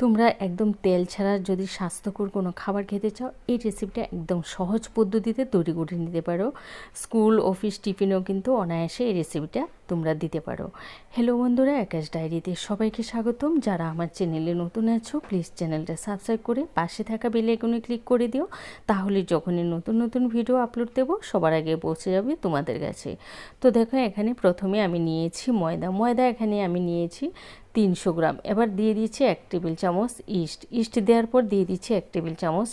তোমরা একদম তেল ছাড়া যদি স্বাস্থ্যকর কোনো খাবার খেতে চাও, এই রেসিপিটা একদম সহজ পদ্ধতিতে তৈরি করে নিতে পারো। স্কুল অফিস টিফিনেও কিন্তু অনায়াসে এই রেসিপিটা তোমরা দিতে পারো। হ্যালো বন্ধুরা, আকাশ ডায়েরিতে সবাইকে স্বাগতম। যারা আমার চ্যানেলে নতুন আছো, প্লিজ চ্যানেলটা সাবস্ক্রাইব করে পাশে থাকা বেল আইকনে ক্লিক করে দিও। তাহলে যখনই নতুন নতুন ভিডিও আপলোড দেবো সবার আগে পৌঁছে যাবে তোমাদের কাছে। তো দেখো, এখানে প্রথমে আমি নিয়েছি ময়দা এখানে আমি নিয়েছি 300 গ্রাম। এবার দিয়ে দিচ্ছি 1 টেবিল চামচ ইস্ট দেওয়ার পর দিয়ে দিচ্ছি 1 টেবিল চামচ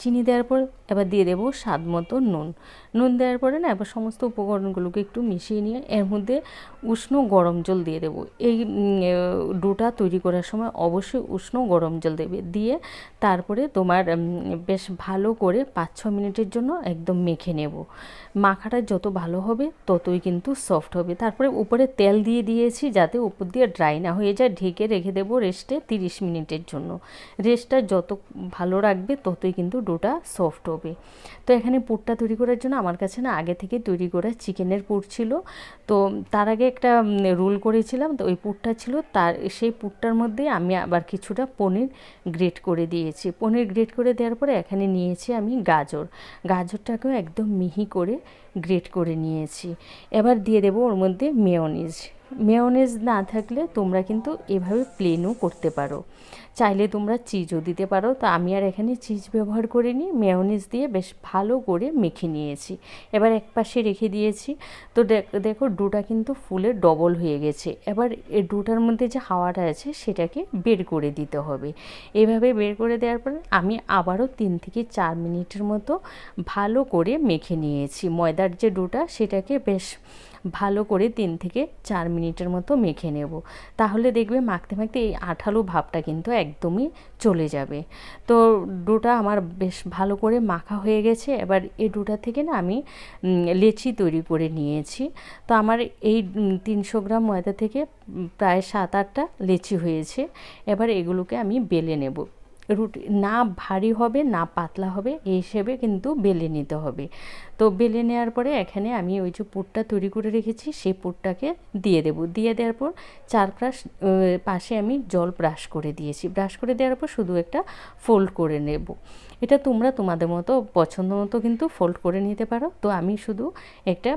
চিনি দেওয়ার পর এবার দিয়ে দেবো স্বাদ মতো নুন দেওয়ার পরে না এবার সমস্ত উপকরণগুলোকে একটু মিশিয়ে নিয়ে এর মধ্যে উষ্ণ গরম জল দিয়ে দেবো। এই ডোটা তৈরি করার সময় অবশ্যই উষ্ণ গরম জল দেবে, দিয়ে তারপরে তোমার বেশ ভালো করে 5-6 মিনিটের জন্য একদম মেখে নেব। মাখাটা যত ভালো হবে ততই কিন্তু সফট হবে। তারপরে উপরে তেল দিয়ে দিয়েছি যাতে উপর দিয়ে ড্রাই না হয়ে যায়। ঢেকে রেখে দেবো রেস্টে 30 মিনিটের জন্য। রেস্টটা যত ভালো রাখবে ততই কিন্তু ডোটা সফট হবে। তো এখানে পুরটা তৈরি করার জন্য আমার কাছে না আগে থেকে তৈরি করা চিকেনের পুর ছিল। তো তার আগে একটা রোল করেছিলাম, তো ওই পুরটা ছিল, সেই পুরটার মধ্যে আমি আবার কিছুটা পনির গ্রেট করে দিয়েছি। পনির গ্রেট করে দেওয়ার পরে এখানে নিয়েছি আমি গাজরটাকেও একদম মিহি করে গ্রেট করে নিয়েছি। এবার দিয়ে দেবো ওর মধ্যে মেয়োনিজ না থাকলে তোমরা কিন্তু এভাবে প্লেনও করতে পারো, চাইলে তোমরা চিজও দিতে পারো। তো আমি আর এখানে চিজ ব্যবহার করিনি, মেয়োনিজ দিয়ে বেশ ভালো করে মেখে নিয়েছি। এবার এক পাশে রেখে দিয়েছি। তো দেখো ডোটা কিন্তু ফুলে ডবল হয়ে গেছে। এবার এই ডোটার মধ্যে যে হাওয়াটা আছে সেটাকে বের করে দিতে হবে। এভাবে বের করে দেওয়ার পর আমি আবারও 3 থেকে 4 মিনিটের মতো ভালো করে মেখে নিয়েছি। ময়দার যে ডোটা সেটাকে বেশ ভালো করে 3 থেকে 4 মিনিটের মতো মেখে নেব। তাহলে দেখবে মাখতে মাখতে এই আঠালো ভাবটা কিন্তু একদমই চলে যাবে। তো ডোটা আমার বেশ ভালো করে মাখা হয়ে গেছে। এবার এই ডোটা থেকে না আমি লেচি তৈরি করে নিয়েছি। তো আমার এই 300 গ্রাম ময়দা থেকে প্রায় 7-8টা লেচি হয়েছে। এবার এগুলোকে আমি বেলে নেব। রুটি না ভারী হবে না পাতলা হবে, এই হিসেবে কিন্তু বেলে নিতে হবে। তো বেলে নেওয়ার পরে এখানে আমি ওই যে পুরটা তৈরি করে রেখেছি সেই পুরটাকে দিয়ে দেব। দিয়ে দেওয়ার পর পাশে আমি জল ব্রাশ করে দিয়েছি। ব্রাশ করে দেওয়ার পর শুধু একটা ফোল্ড করে নেব। এটা তোমরা তোমাদের মতো পছন্দ মতো কিন্তু ফোল্ড করে নিতে পারো। তো আমি শুধু একটা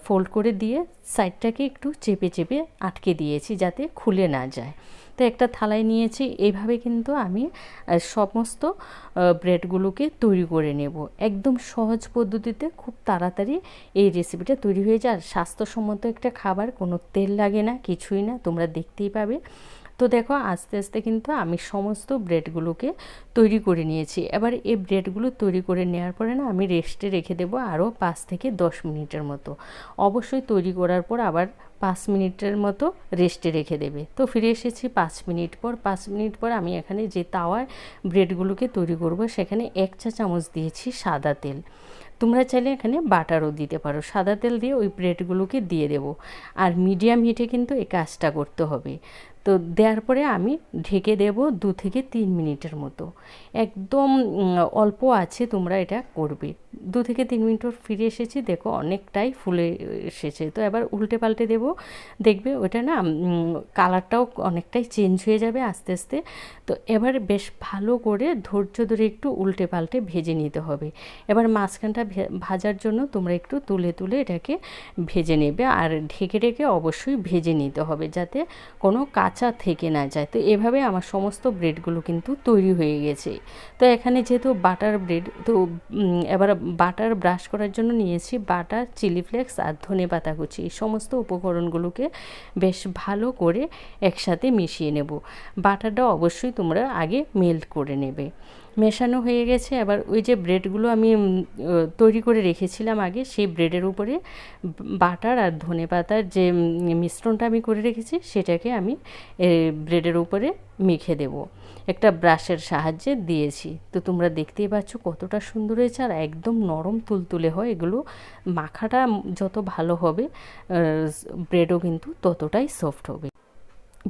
ফোল্ড করে দিয়ে সাইডটাকে একটু চেপে চেপে আটকে দিয়েছি যাতে খুলে না যায়। তো একটা থালায় নিয়েছি। এইভাবে কিন্তু আমি সমস্ত ব্রেডগুলোকে তৈরি করে নেব। একদম সহজ পদ্ধতিতে খুব তাড়াতাড়ি এই রেসিপিটা তৈরি হয়ে যায়। আর স্বাস্থ্যসম্মত একটা খাবার, কোনো তেল লাগে না, কিছুই না, তোমরা দেখতেই পাবে। তো দেখো আস্তে আস্তে কিন্তু আমি সমস্ত ব্রেডগুলোকে তৈরি করে নিয়েছি। এবার এই ব্রেডগুলো তৈরি করে নেওয়ার পরে না আমি রেস্টে রেখে দেবো আরও 5 থেকে 10 মিনিটের মতো। অবশ্যই তৈরি করার পর আবার 5 মিনিটের মতো রেস্টে রেখে দেবে। তো ফিরে এসেছি 5 মিনিট পর। 5 মিনিট পর আমি এখানে যে তাওয়ায় ব্রেডগুলোকে তৈরি করব সেখানে 1 চা চামচ দিয়েছি সাদা তেল। তোমরা চাইলে এখানে বাটারও দিতে পারো। সাদা তেল দিয়ে ওই ব্রেডগুলোকে দিয়ে দেবো। আর মিডিয়াম হিটে কিন্তু এই কাজটা করতে হবে। তো দেওয়ার পরে আমি ঢেকে দেব 2 থেকে 3 মিনিটের মতো। একদম অল্প আছে তোমরা এটা করবে। 2 থেকে 3 মিনিট পর ফিরে এসেছি, দেখো অনেকটাই ফুলে এসেছে। তো এবার উল্টে পাল্টে দেবো। দেখবে ওটা না কালারটাও অনেকটাই চেঞ্জ হয়ে যাবে আস্তে আস্তে। তো এবার বেশ ভালো করে ধৈর্য ধরে একটু উল্টে পাল্টে ভেজে নিতে হবে। এবার মাঝখানটা ভাজার জন্য তোমরা একটু তুলে তুলে এটাকে ভেজে নেবে। আর ঢেকে ঢেকে অবশ্যই ভেজে নিতে হবে যাতে কোনো কাঁচা থেকে না যায়। তো এভাবে আমার সমস্ত ব্রেডগুলো কিন্তু তৈরি হয়ে গেছে। তো এখানে যেহেতু বাটার ব্রেড, তো এবার বাটার ব্রাশ করার জন্য নিয়েছি বাটার, চিলি ফ্লেক্স আর ধনেপাতা কুচি। এই সমস্ত উপকরণগুলোকে বেশ ভালো করে একসাথে মিশিয়ে নেব। বাটারটা অবশ্যই তোমরা আগে মেল্ট করে নেবে। মেশানো হয়ে গেছে। এবার ওই যে ব্রেডগুলো আমি তৈরি করে রেখেছিলাম আগে, সেই ব্রেডের উপরে বাটার আর ধনেপাতার যে মিশ্রণটা আমি করে রেখেছি সেটাকে আমি ব্রেডের উপরে মেখে দেব। একটা ব্রাশের সাহায্যে দিয়েছি। তো তোমরা দেখতেই পাচ্ছ কতটা সুন্দর হয়েছে। আর একদম নরম তুলতুলে হয় এগুলো। মাখাটা যত ভালো হবে ব্রেডও কিন্তু ততটাই সফট হবে।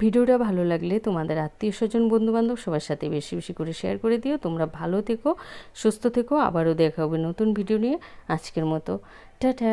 ভিডিওটা ভালো লাগলে তোমাদের আত্মীয় স্বজন বন্ধুবান্ধব সবার সাথে বেশি বেশি করে শেয়ার করে দিও। তোমরা ভালো থেকো, সুস্থ থেকো। আবারও দেখা হবে নতুন ভিডিও নিয়ে। আজকের মতো টাটা।